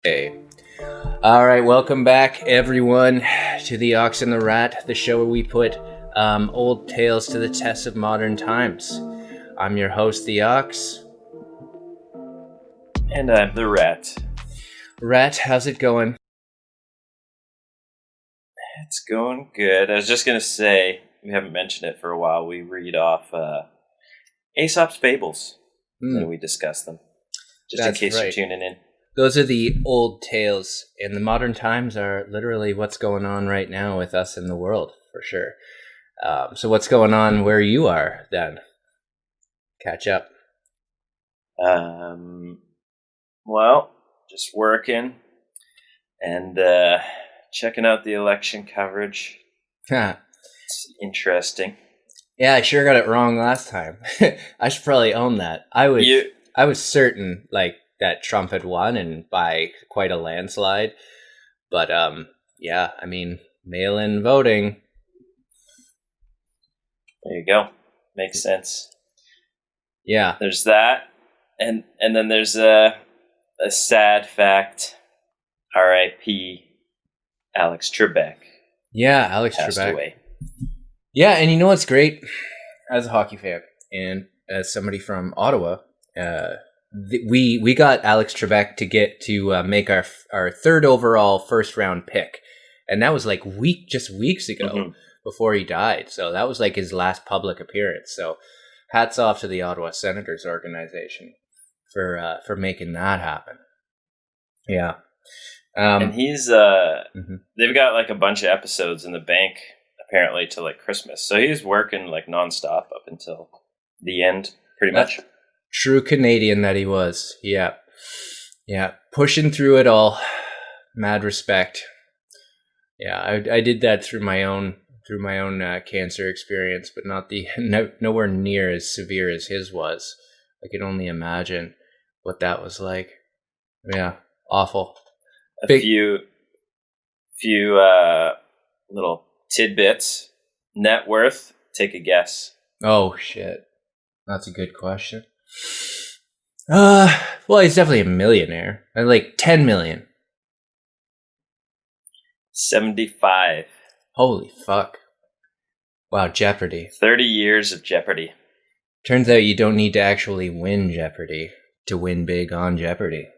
Hey. All right, welcome back, everyone, to The Ox and the Rat, the show where we put old tales to the test of modern times. I'm your host, The Ox. And I'm the Rat. Rat, how's it going? It's going good. I was just going to say, we haven't mentioned it for a while. We read off Aesop's Fables, and we discuss them, just in case you're tuning in. Those are the old tales, and the modern times are literally what's going on right now with us in the world, for sure. So what's going on where you are, then? Catch up. Well, just working and checking out the election coverage. It's interesting. Yeah, I sure got it wrong last time. I should probably own that. I was certain, that Trump had won, and by quite a landslide. But yeah, I mean, mail-in voting. There you go. Makes sense. Yeah. There's that, and then there's a sad fact. R.I.P. Alex Trebek. Yeah, Alex Trebek. Away. Yeah, and you know what's great? As a hockey fan and as somebody from Ottawa, we got Alex Trebek to get to make our third overall first round pick, and that was just weeks ago before he died. So that was like his last public appearance. So hats off to the Ottawa Senators organization for making that happen. Yeah, and he's they've got like a bunch of episodes in the bank apparently to like Christmas, so he's working like nonstop up until the end, pretty much. True Canadian that he was. Yeah. Pushing through it all. Mad respect. Yeah, I did that through my own cancer experience, but not nowhere near as severe as his was. I could only imagine what that was like. Yeah, awful. A few little tidbits. Net worth. Take a guess. Oh shit, that's a good question. Well, he's definitely a millionaire. Like 10 million. 75. Holy fuck. Wow, Jeopardy. 30 years of Jeopardy. Turns out you don't need to actually win Jeopardy to win big on Jeopardy.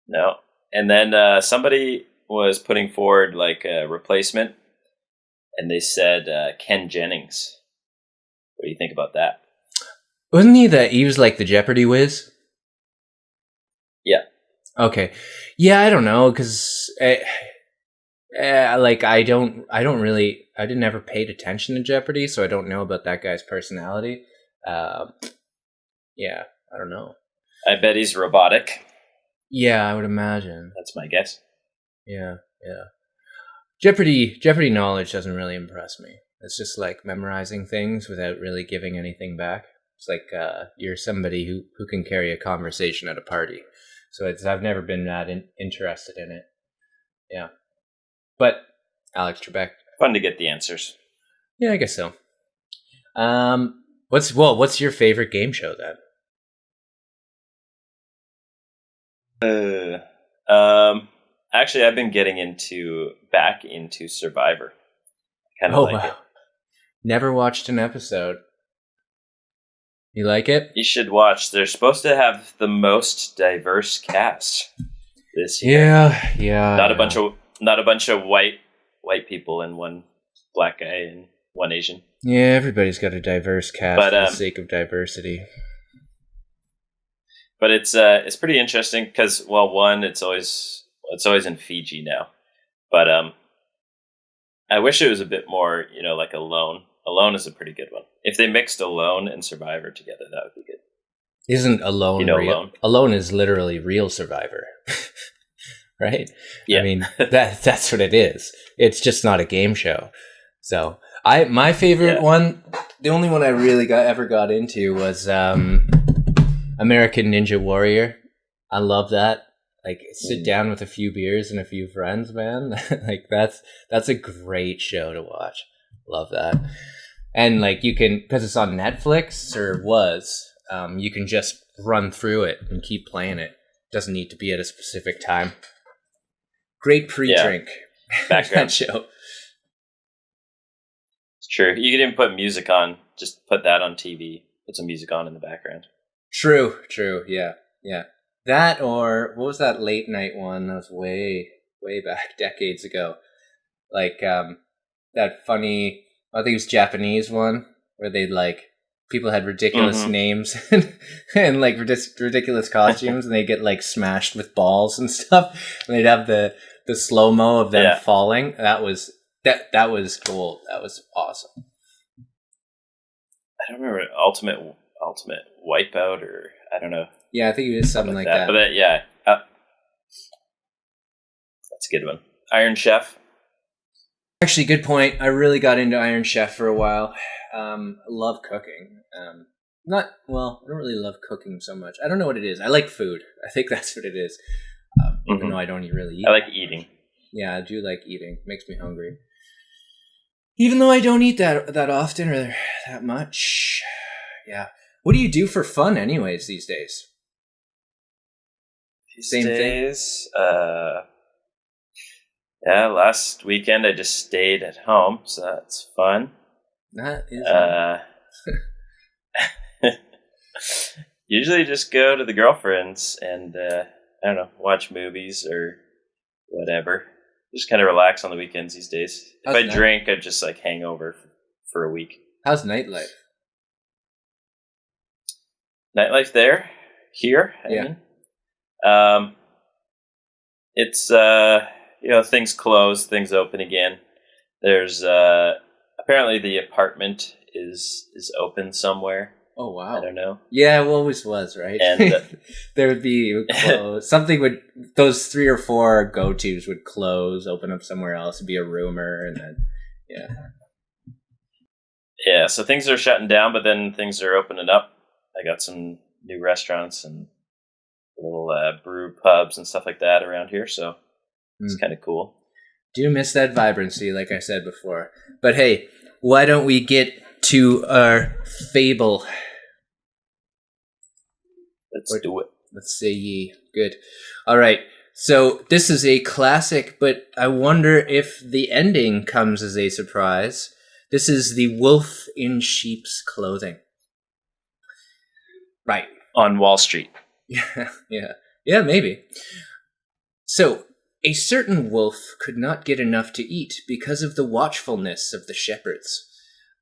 No. And then somebody was putting forward like a replacement, and they said Ken Jennings. What do you think about that? Wasn't he was like the Jeopardy whiz? Yeah. Okay. Yeah, I don't know, because I didn't ever paid attention to Jeopardy, so I don't know about that guy's personality. Yeah, I don't know. I bet he's robotic. Yeah, I would imagine. That's my guess. Yeah. Jeopardy knowledge doesn't really impress me. It's just like memorizing things without really giving anything back. It's like you're somebody who can carry a conversation at a party. So I've never been that interested in it. Yeah. But Alex Trebek. Fun to get the answers. Yeah, I guess so. What's your favorite game show then? Actually, I've been getting back into Survivor. Kind of like it. Never watched an episode. You like it? You should watch. They're supposed to have the most diverse cast this year. Yeah. Not a bunch of white people and one black guy and one Asian. Yeah, everybody's got a diverse cast for the sake of diversity. But it's pretty interesting because, well, one, it's always in Fiji now, but I wish it was a bit more, like Alone. Alone is a pretty good one. If they mixed Alone and Survivor together, that would be good. Isn't Alone real? Alone? Alone is literally real Survivor, right? Yeah. I mean, that's what it is. It's just not a game show. So my favorite one, the only one I really ever got into was American Ninja Warrior. I love that. Like, sit down with a few beers and a few friends, man. Like, that's a great show to watch. Love that. And like, you can, because it's on Netflix, or was, you can just run through it and keep playing it. Doesn't need to be at a specific time. Great pre-drink. Background that show. It's true. You could even put music on. Just put that on TV. Put some music on in the background. True. Yeah. That, or what was that late night one that was way back, decades ago? Like that funny, I think it was Japanese one where they'd like, people had ridiculous names and like ridiculous costumes, and they'd get like smashed with balls and stuff, and they'd have the slow-mo of them falling. That was cool. That was awesome. I don't remember ultimate wipeout, or I don't know. Yeah, I think it was something like that. But that's a good one. Iron Chef. Actually, good point. I really got into Iron Chef for a while. I love cooking. I don't really love cooking so much. I don't know what it is. I like food. I think that's what it is. Even though I don't really eat. I like eating. Yeah, I do like eating. Makes me hungry. Even though I don't eat that often or that much. Yeah. What do you do for fun anyways these days? Thing? Last weekend I just stayed at home, so that's fun. That is usually just go to the girlfriend's and I don't know, watch movies or whatever. Just kind of relax on the weekends these days. If I drink, I just like hang over for a week. How's nightlife? Nightlife here. I mean. It's things close, things open again. There's apparently the apartment is open somewhere. Oh wow! I don't know. Yeah, it always was, right? And there would be something would, those 3 or 4 go-tos would close, open up somewhere else. It'd be a rumor, and then yeah. So things are shutting down, but then things are opening up. I got some new restaurants and little brew pubs and stuff like that around here, so it's kind of cool. Do miss that vibrancy, like I said before. But hey, why don't we get to our fable? Let's do it. Let's say ye. Good. All right. So this is a classic, but I wonder if the ending comes as a surprise. This is The Wolf in Sheep's Clothing. Right. On Wall Street. Yeah, maybe. So, a certain wolf could not get enough to eat because of the watchfulness of the shepherds.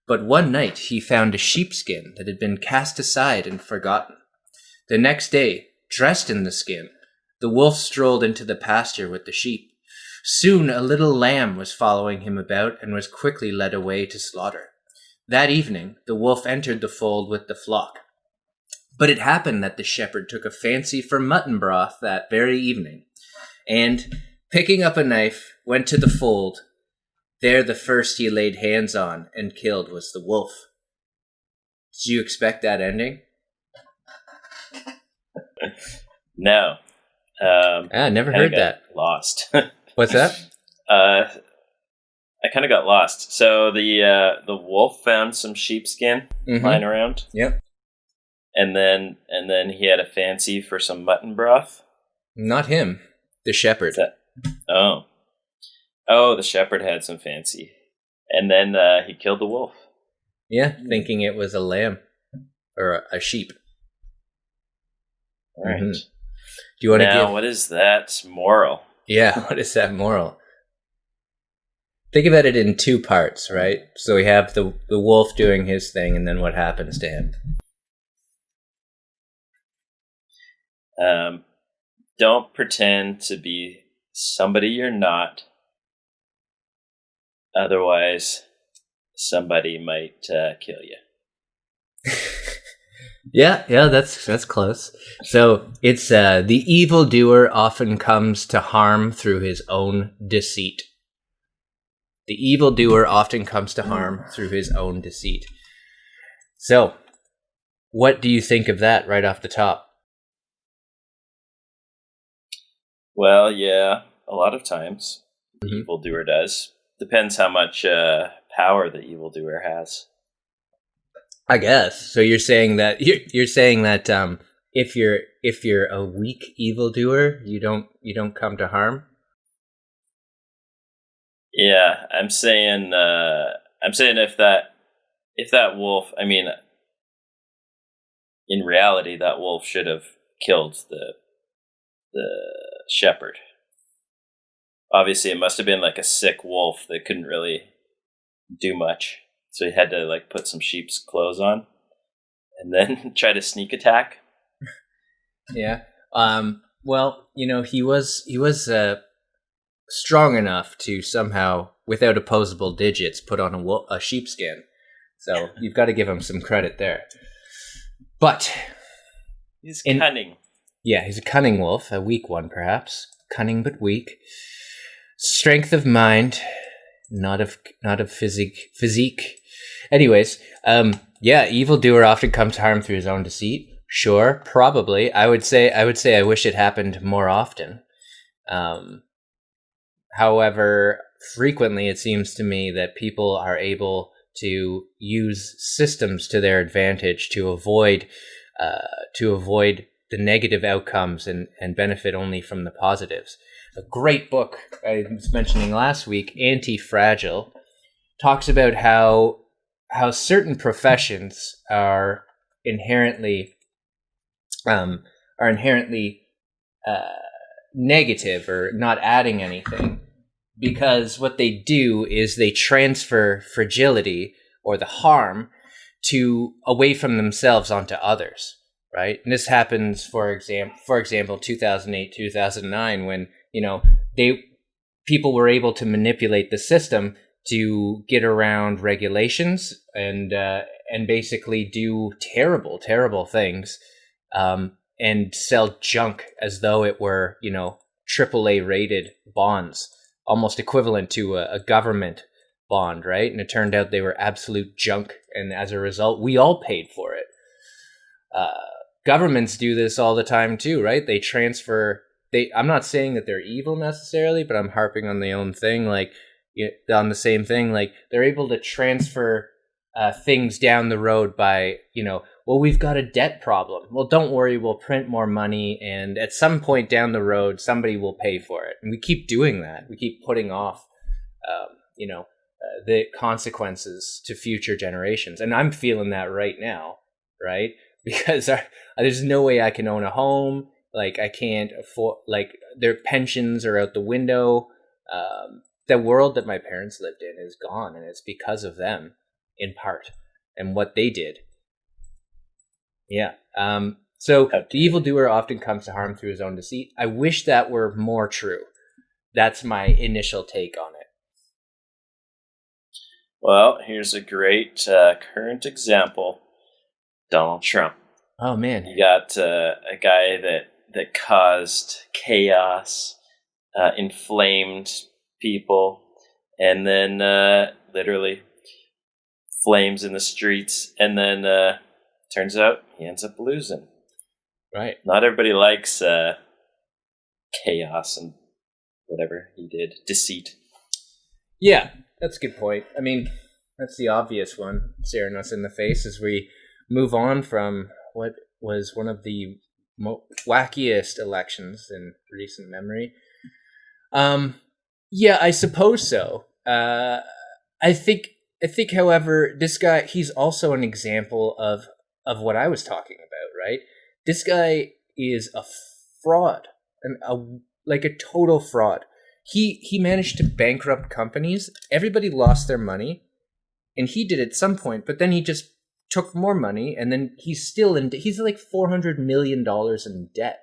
But one night he found a sheepskin that had been cast aside and forgotten. The next day, dressed in the skin, the wolf strolled into the pasture with the sheep. Soon a little lamb was following him about and was quickly led away to slaughter. That evening, the wolf entered the fold with the flock. But it happened that the shepherd took a fancy for mutton broth that very evening, and, picking up a knife, went to the fold. There the first he laid hands on and killed was the wolf. Did you expect that ending? No. I never heard that. Lost. What's that? I kind of got lost. So the wolf found some sheepskin lying around. Yep. And then he had a fancy for some mutton broth. Not him. The shepherd. Oh, the shepherd had some fancy. And then he killed the wolf. Yeah, thinking it was a lamb or a sheep. All right. Do you want to give? What is that moral? Yeah, what is that moral? Think about it in 2 parts, right? So we have the wolf doing his thing, and then what happens to him. Don't pretend to be somebody you're not. Otherwise, somebody might kill you. Yeah, that's close. So it's the evil-doer often comes to harm through his own deceit. The evil-doer often comes to harm through his own deceit. So, what do you think of that right off the top? Well, yeah, a lot of times the evildoer does. Depends how much power the evildoer has. I guess. So you're saying that if you're a weak evildoer, you don't come to harm. Yeah, I'm saying if that wolf, I mean, in reality, that wolf should have killed the shepherd. Obviously, it must have been like a sick wolf that couldn't really do much, so he had to like put some sheep's clothes on and then try to sneak attack. Yeah. Well, he was strong enough to somehow, without opposable digits, put on a sheepskin. So you've got to give him some credit there. But he's cunning. Yeah, he's a cunning wolf, a weak one perhaps. Cunning but weak. Strength of mind, not of physique. Anyways, evildoer often comes to harm through his own deceit. Sure, probably. I would say I wish it happened more often. However, frequently it seems to me that people are able to use systems to their advantage to avoid the negative outcomes and benefit only from the positives. A great book I was mentioning last week, Anti-Fragile, talks about how certain professions are inherently negative or not adding anything, because what they do is they transfer fragility or the harm away from themselves onto others, right? And this happens, for example, 2008, 2009, when people were able to manipulate the system to get around regulations and basically do terrible, terrible things, and sell junk as though it were, AAA rated bonds, almost equivalent to a government bond, right? And it turned out they were absolute junk, and as a result, we all paid for it. Governments do this all the time too, right? They transfer. I'm not saying that they're evil necessarily, but I'm harping on the own thing, on the same thing. Like, they're able to transfer things down the road by, well, we've got a debt problem. Well, don't worry, we'll print more money, and at some point down the road, somebody will pay for it. And we keep doing that. We keep putting off, the consequences to future generations. And I'm feeling that right now, right? Because there's no way I can own a home. Like, I can't afford, their pensions are out the window. The world that my parents lived in is gone, and it's because of them, in part, and what they did. Yeah. So the evildoer often comes to harm through his own deceit. I wish that were more true. That's my initial take on it. Well, here's a great current example. Donald Trump. Oh, man. You got a guy that caused chaos, inflamed people, and then literally flames in the streets, and then turns out he ends up losing. Right. Not everybody likes chaos and whatever he did. Deceit. Yeah, that's a good point. I mean, that's the obvious one staring us in the face as we move on from what was one of the wackiest elections in recent memory. Yeah, I suppose so. I think, however, this guy, he's also an example of what I was talking about, right? This guy is a fraud, a total fraud. He managed to bankrupt companies. Everybody lost their money, and he did at some point, but then he just took more money, and then he's still he's like $400 million in debt.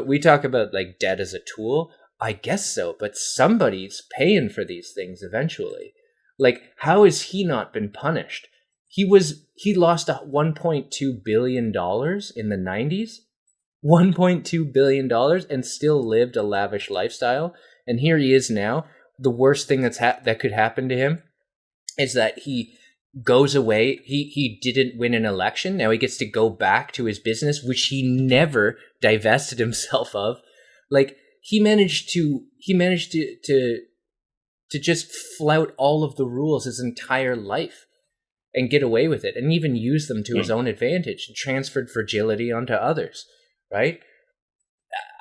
We talk about like debt as a tool. I guess so, but somebody's paying for these things eventually. Like, how has he not been punished? He lost $1.2 billion in the 90s, $1.2 billion, and still lived a lavish lifestyle. And here he is now. The worst thing that could happen to him is that he goes away. He didn't win an election. Now he gets to go back to his business, which he never divested himself of. Like, he managed to just flout all of the rules his entire life. and get away with it, and even use them to his own advantage, and transferred fragility onto others, right?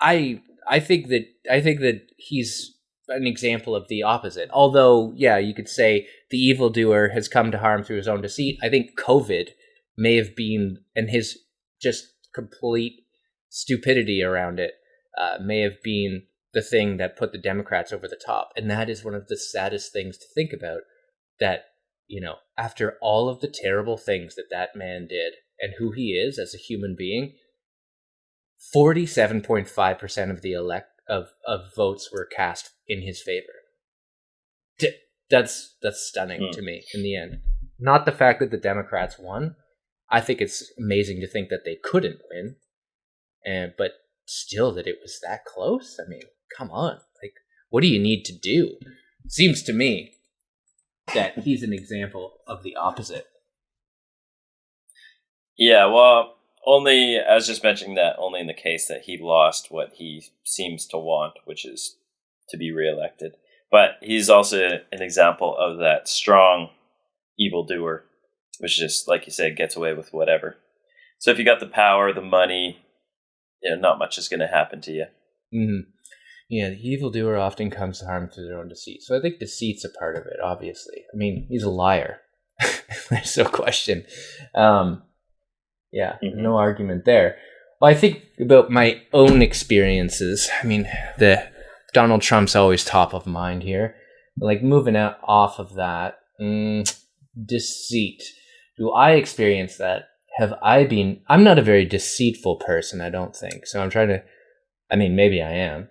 I think that he's an example of the opposite. Although, yeah, you could say the evildoer has come to harm through his own deceit. I think COVID may have been, and his just complete stupidity around it may have been the thing that put the Democrats over the top. And that is one of the saddest things to think about, that, after all of the terrible things that man did and who he is as a human being, 47.5% of the of votes were cast in his favor. That's stunning to me in the end. Not the fact that the Democrats won. I think it's amazing to think that they couldn't win, but still that it was that close. I mean, come on. Like, what do you need to do? It seems to me that he's an example of the opposite. Yeah, well, only, I was just mentioning that only in the case that he lost what he seems to want, which is to be reelected. But he's also an example of that strong evildoer, which just, like you said, gets away with whatever. So if you got the power, the money, not much is going to happen to you. Mm-hmm. Yeah, the evildoer often comes to harm through their own deceit. So I think deceit's a part of it, obviously. I mean, he's a liar. There's no question. No argument there. Well, I think about my own experiences. I mean, the Donald Trump's always top of mind here. Like, moving out off of that, deceit. Do I experience that? I'm not a very deceitful person, I don't think. So I'm trying to, maybe I am.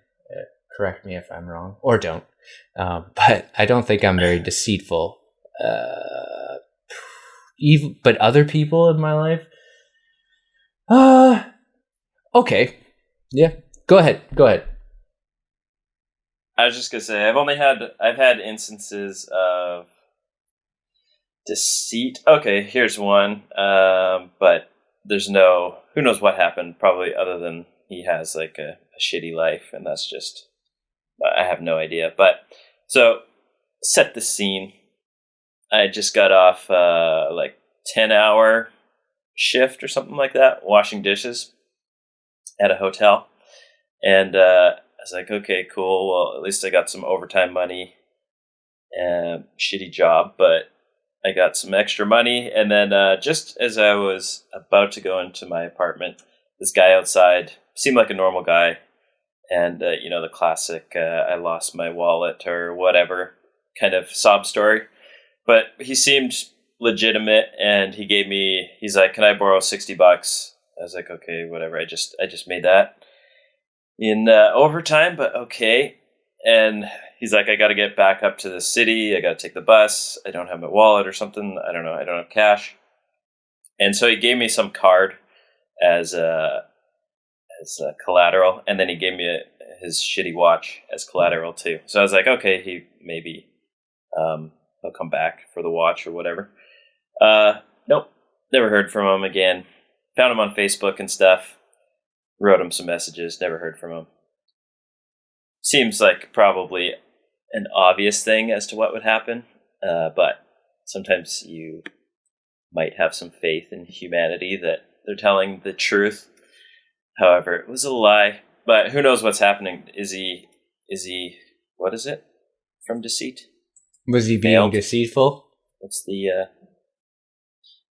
Correct me if I'm wrong, or don't. But I don't think I'm very deceitful. But other people in my life? Okay. Yeah. Go ahead. I was just gonna say, I've had instances of deceit. Okay, here's one. But there's who knows what happened, probably, other than he has like a shitty life, and that's just, I have no idea. But so, set the scene. I just got off 10-hour shift or something like that, washing dishes at a hotel. And I was like, okay, cool. Well, at least I got some overtime money. Shitty job, but I got some extra money. And then just as I was about to go into my apartment, this guy outside seemed like a normal guy. And, the classic, I lost my wallet or whatever kind of sob story. But he seemed legitimate, and he's like, can I borrow $60? I was like, okay, whatever. I just made that in overtime, but okay. And he's like, I got to get back up to the city. I got to take the bus. I don't have my wallet or something. I don't know. I don't have cash. And so he gave me some card as collateral, and then he gave me his shitty watch as collateral too. So I was like, okay, he maybe he'll come back for the watch or whatever. Nope, never heard from him again. Found him on Facebook and stuff. Wrote him some messages. Never heard from him. Seems like probably an obvious thing as to what would happen, but sometimes you might have some faith in humanity that they're telling the truth. However, it was a lie. But who knows what's happening? Is he? What is it? From deceit? Was he being deceitful? What's the?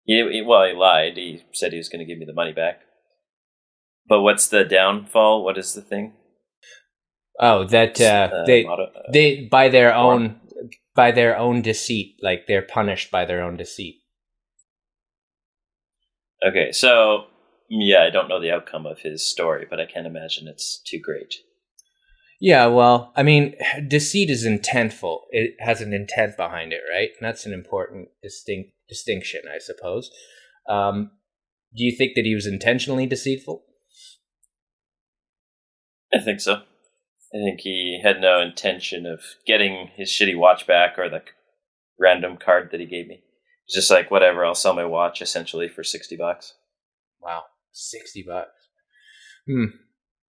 He lied. He said he was going to give me the money back. But what's the downfall? What is the thing? Oh, that they by their own deceit, like they're punished by their own deceit. Okay, so yeah, I don't know the outcome of his story, but I can't imagine it's too great. Yeah, well, deceit is intentful. It has an intent behind it, right? And that's an important distinction, I suppose. Do you think that he was intentionally deceitful? I think so. I think he had no intention of getting his shitty watch back or the random card that he gave me. It's just like, whatever, I'll sell my watch essentially for $60. Wow, $60.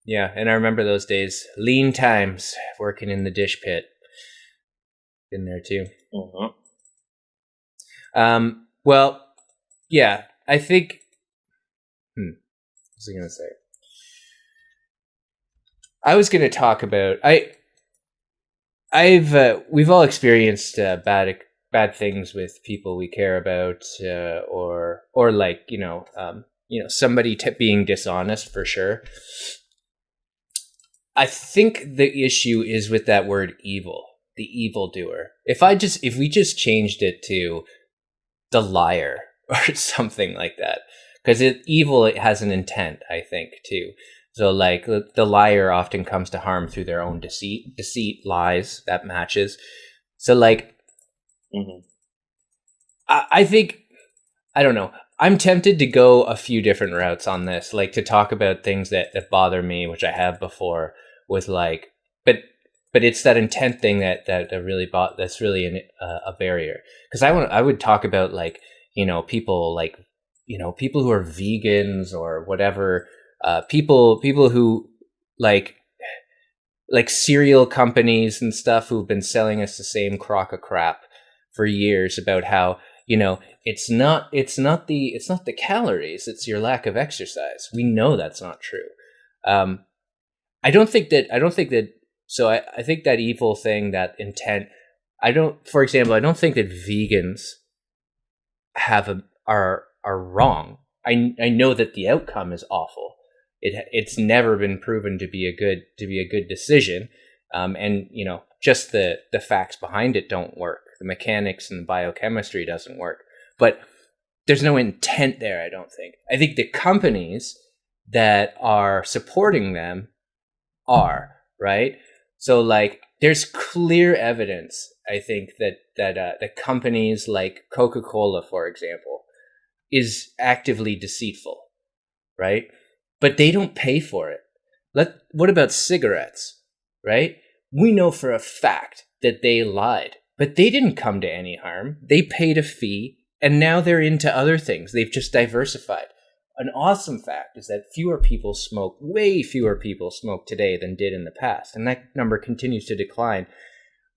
Yeah, and I remember those days. Lean times, working in the dish pit. Been there too. Mm-hmm. Well, yeah, I think. What was I going to say? I was going to talk about we've all experienced bad things with people we care about, or like somebody being dishonest for sure. I think the issue is with that word evil, the evildoer. If we just changed it to the liar or something like that, because it has an intent, I think, too. So like the liar often comes to harm through their own deceit, lies, that matches. So like, I think, I don't know. I'm tempted to go a few different routes on this, like to talk about things that bother me, which I have before with like, but it's that intent thing that that's really a barrier. Because I would talk about like, people like, people who are vegans or whatever, people who like cereal companies and stuff who've been selling us the same crock of crap for years about how, it's not the calories, it's your lack of exercise. We know that's not true. I don't think that. So I think that evil thing, that intent. For example, I don't think that vegans are wrong. I know that the outcome is awful. It's never been proven to be a good decision, and just the facts behind it don't work. The mechanics and the biochemistry doesn't work. But there's no intent there, I don't think. I think the companies that are supporting them are, right? So like there's clear evidence, I think, that the companies like Coca-Cola, for example, is actively deceitful, right? But they don't pay for it. What about cigarettes, right? We know for a fact that they lied, but they didn't come to any harm. They paid a fee, and now they're into other things. They've just diversified. An awesome fact is that way fewer people smoke today than did in the past, and that number continues to decline.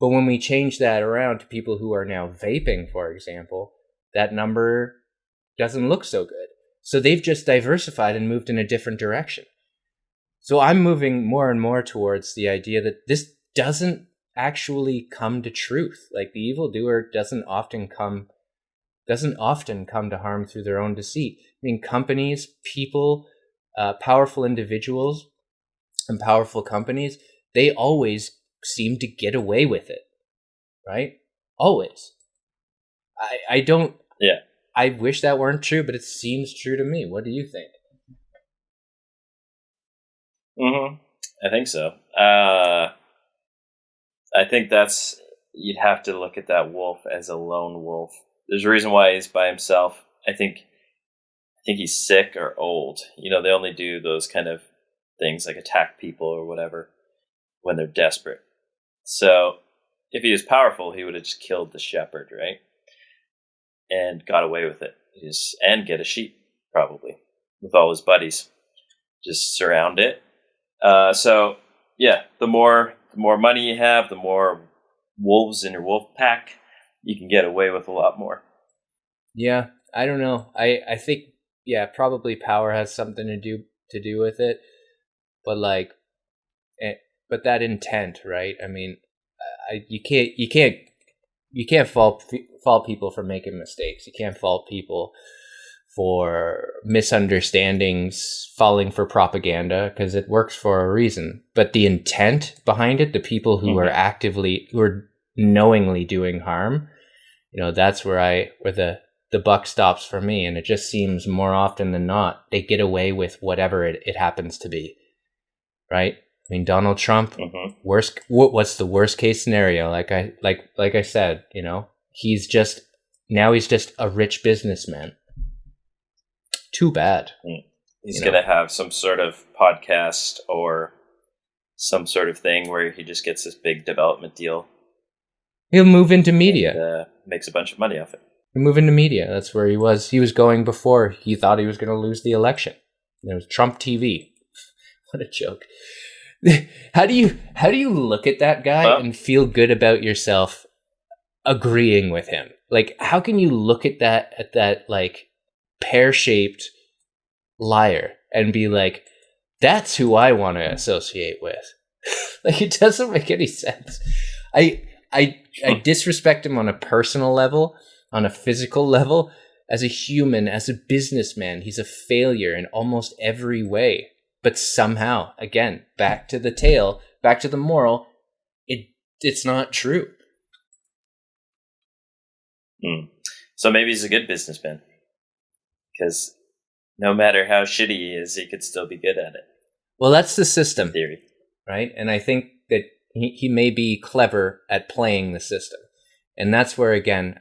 But when we change that around to people who are now vaping, for example, that number doesn't look so good. So they've just diversified and moved in a different direction. So I'm moving more and more towards the idea that this doesn't actually come to truth. Like the evildoer doesn't often come to harm through their own deceit. I mean, companies, people, powerful individuals, and powerful companies, they always seem to get away with it, right? Always. I don't. Yeah. I wish that weren't true, but it seems true to me. What do you think? I think so. I think you'd have to look at that wolf as a lone wolf. There's a reason why he's by himself. I think he's sick or old. They only do those kind of things like attack people or whatever when they're desperate. So if he was powerful, he would have just killed the shepherd, right? And got away with it. And get a sheep, probably, with all his buddies. Just surround it. So, yeah, the more money you have, the more wolves in your wolf pack, you can get away with a lot more. Yeah, I don't know. I think, yeah, probably power has something to do with it. But but that intent, right? I mean, you can't fault people for making mistakes. You can't fault people for misunderstandings, falling for propaganda, because it works for a reason. But the intent behind it, the people who are knowingly doing harm, that's where the buck stops for me. And it just seems more often than not, they get away with whatever it happens to be, right? I mean, Donald Trump, what's the worst case scenario? Like I said, he's just a rich businessman. Too bad. He's going to have some sort of podcast or some sort of thing where he just gets this big development deal. He'll move into media. And, makes a bunch of money off it. He'll move into media. That's where he was. He was going before he thought he was going to lose the election. It was Trump TV. What a joke. How do you look at that guy and feel good about yourself agreeing with him? Like, how can you look at that like pear-shaped liar and be like, that's who I want to associate with? Like, it doesn't make any sense. I disrespect him on a personal level, on a physical level, as a human, as a businessman. He's a failure in almost every way. But somehow, again, back to the tale, back to the moral, it's not true. So maybe he's a good businessman, because no matter how shitty he is, he could still be good at it. Well, that's the system, theory, right? And I think that he may be clever at playing the system, and that's where, again,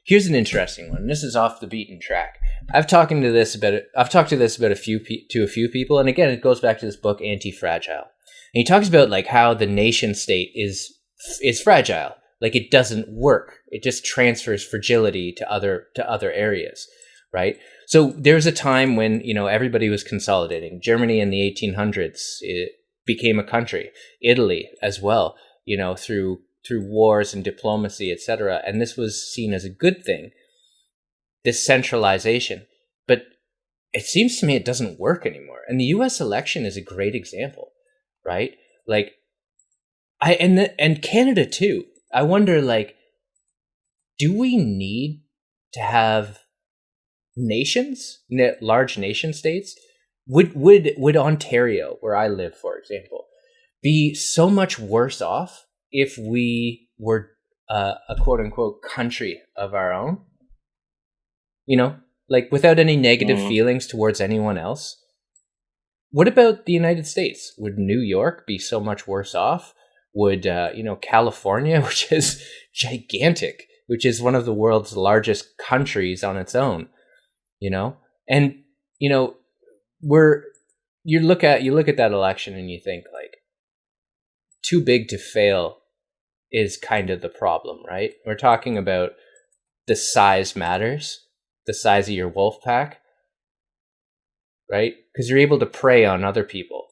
here's an interesting one. This is off the beaten track. I've talked to this about a few people, and again, it goes back to this book, Anti-Fragile. And he talks about like how the nation state is fragile, like it doesn't work. It just transfers fragility to other areas, right? So there's a time when everybody was consolidating. Germany in the 1800s it became a country. Italy as well, through wars and diplomacy, etc. And this was seen as a good thing. This centralization, but it seems to me it doesn't work anymore. And the U.S. election is a great example, right? Like, and Canada too. I wonder, like, do we need to have nations, large nation states? Would Ontario, where I live, for example, be so much worse off if we were a quote unquote country of our own? Like without any negative feelings towards anyone else. What about the United States? Would New York be so much worse off? Would, California, which is gigantic, which is one of the world's largest countries on its own, and, you look at that election and you think like too big to fail is kind of the problem, right? We're talking about the size matters. The size of your wolf pack, right? Because you're able to prey on other people.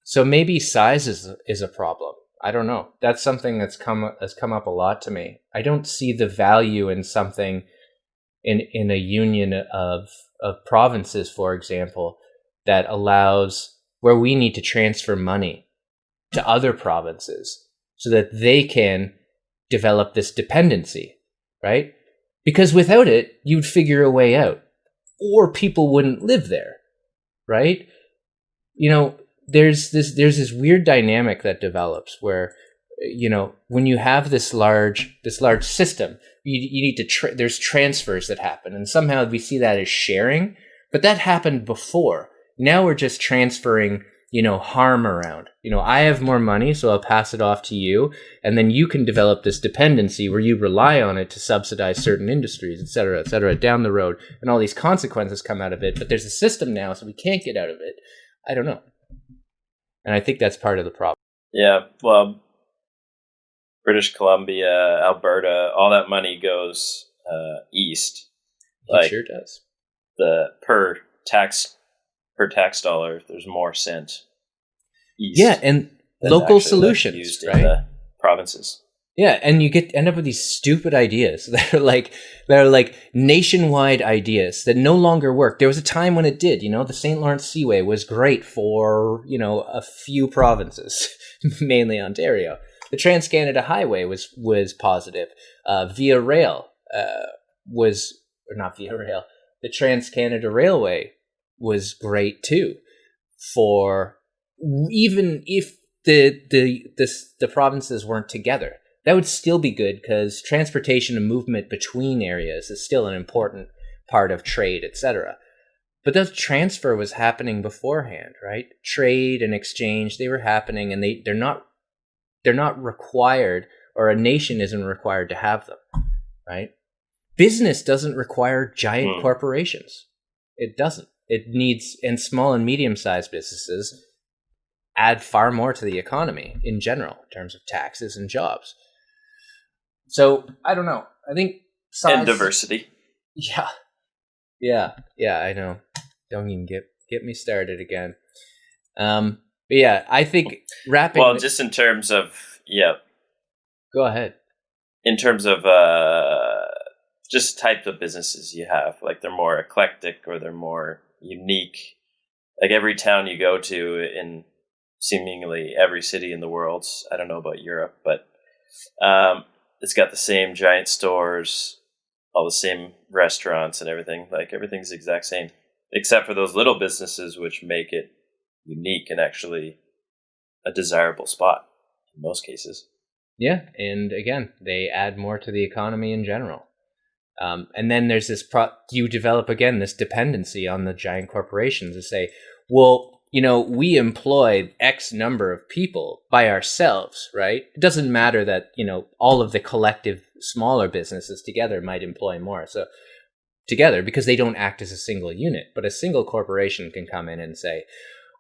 So maybe size is a problem. I don't know. That's something that's come up a lot to me. I don't see the value in something in a union of provinces, for example, that allows where we need to transfer money to other provinces so that they can develop this dependency, right? Because without it, you'd figure a way out, or people wouldn't live there, right? There's this weird dynamic that develops where, when you have this large system, you need to there's transfers that happen, and somehow we see that as sharing, but that happened before. Now we're just transferring, harm around. I have more money, so I'll pass it off to you, and then you can develop this dependency where you rely on it to subsidize certain industries, et cetera, down the road, and all these consequences come out of it. But there's a system now, so we can't get out of it. I don't know. And I think that's part of the problem. Yeah, well, British Columbia, Alberta, all that money goes east. It sure does. The per tax dollar, there's more sent east. Yeah, and local solutions used right? in the provinces. Yeah, and you end up with these stupid ideas that are like nationwide ideas that no longer work. There was a time when it did. The St. Lawrence Seaway was great for a few provinces, mainly Ontario. The Trans-Canada Highway was positive. Via Rail not Via Rail. The Trans-Canada Railway was great too, for even if the provinces weren't together, that would still be good because transportation and movement between areas is still an important part of trade, etc. But that transfer was happening beforehand, right? Trade and exchange, they were happening, and they're not required, or a nation isn't required to have them, right? Business doesn't require giant corporations. It doesn't. It needs, and small and medium-sized businesses add far more to the economy in general in terms of taxes and jobs. So I don't know. I think size and diversity. Yeah, I know. Don't even get me started again. But yeah, I think wrapping. Well, just in terms of Go ahead. In terms of just types of businesses you have. Like they're more eclectic or they're more unique. Like every town you go to in seemingly every city in the world, I don't know about Europe, but it's got the same giant stores, all the same restaurants and everything. Like everything's the exact same, except for those little businesses which make it unique and actually a desirable spot in most cases. Yeah, and again, they add more to the economy in general. And then there's this, you develop again this dependency on the giant corporations to say, well, we employ X number of people by ourselves, right? It doesn't matter that, all of the collective smaller businesses together might employ more. So together, because they don't act as a single unit, but a single corporation can come in and say,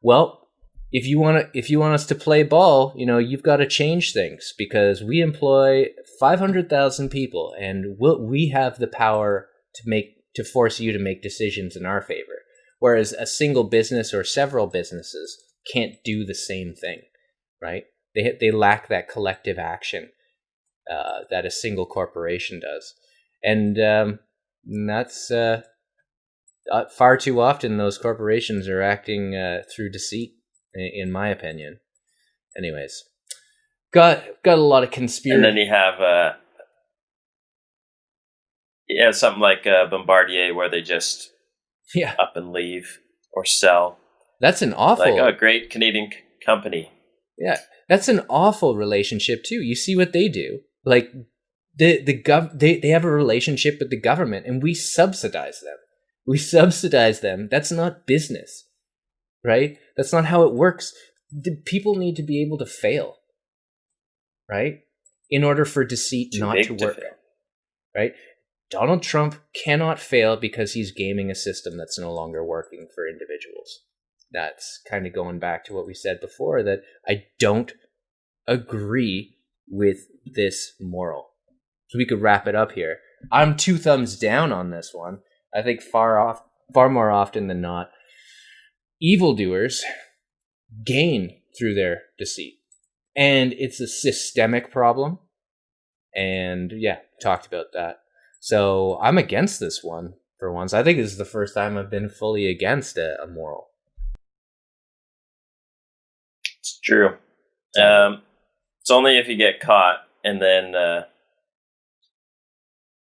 well, if you want us to play ball, you've got to change things because we employ 500,000 people and we have the power to force you to make decisions in our favor. Whereas a single business or several businesses can't do the same thing, right? They lack that collective action that a single corporation does. And that's far too often those corporations are acting through deceit, in my opinion. Anyways, got a lot of conspiracy. And then you have something like Bombardier where they just up and leave or sell. That's an awful... Like, great Canadian company. Yeah, that's an awful relationship too. You see what they do. Like, they have a relationship with the government and we subsidize them. That's not business. Right? That's not how it works. The people need to be able to fail, right? In order for deceit not to work, right? Donald Trump cannot fail because he's gaming a system that's no longer working for individuals. That's kind of going back to what we said before, that I don't agree with this moral. So we could wrap it up here. I'm 2 thumbs down on this one. I think far more often than not, evildoers gain through their deceit. And it's a systemic problem. And talked about that. So I'm against this one for once. I think this is the first time I've been fully against a moral. It's true. It's only if you get caught, and then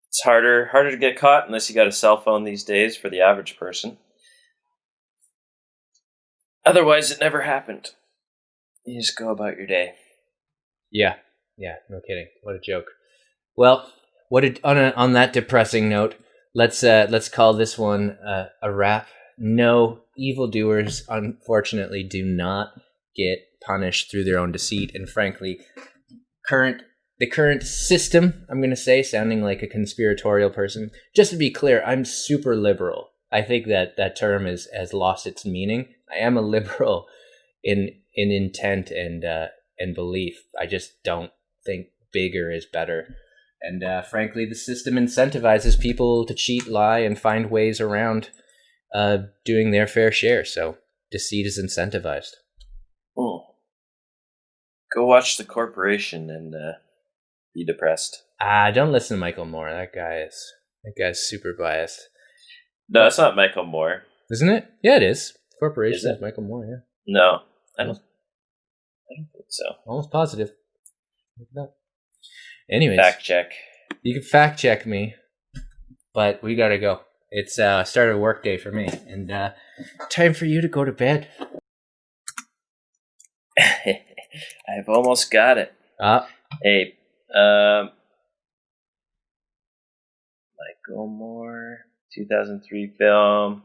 it's harder to get caught unless you got a cell phone these days for the average person. Otherwise, it never happened. You just go about your day. Yeah, no kidding. What a joke. Well, on that depressing note, let's call this one a wrap. No, evildoers, unfortunately, do not get punished through their own deceit. And frankly, the current system, I'm going to say, sounding like a conspiratorial person, just to be clear, I'm super liberal. I think that term has lost its meaning. I am a liberal in intent and belief. I just don't think bigger is better. And frankly, the system incentivizes people to cheat, lie, and find ways around doing their fair share. So deceit is incentivized. Oh. Go watch The Corporation and be depressed. Don't listen to Michael Moore. That guy's super biased. No, it's not Michael Moore. Isn't it? Yeah, it is. Corporation is Michael Moore, yeah. No, I don't think so. Almost positive. Look it up. Anyways. Fact check. You can fact check me, but we gotta go. It's start of work day for me, and time for you to go to bed. I've almost got it. Hey, Michael Moore, 2003 film.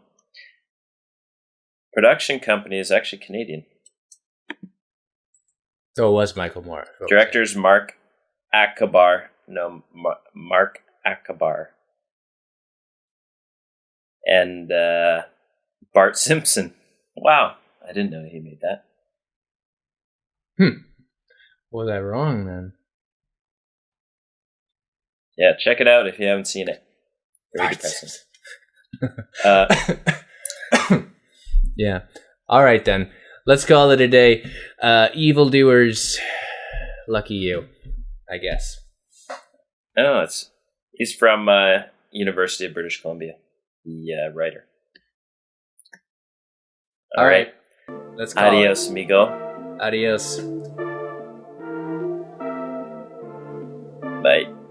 Production company is actually Canadian. So it was Michael Moore. Director's Mark Akabar. No, Mark Akabar. And Bart Simpson. Wow, I didn't know he made that. Was I wrong then? Yeah, check it out if you haven't seen it. Very depressing. Yeah. All right then. Let's call it a day. Evildoers, lucky you, I guess. No, he's from University of British Columbia, the writer. All right. Let's call Adios, amigo. Adios. Bye.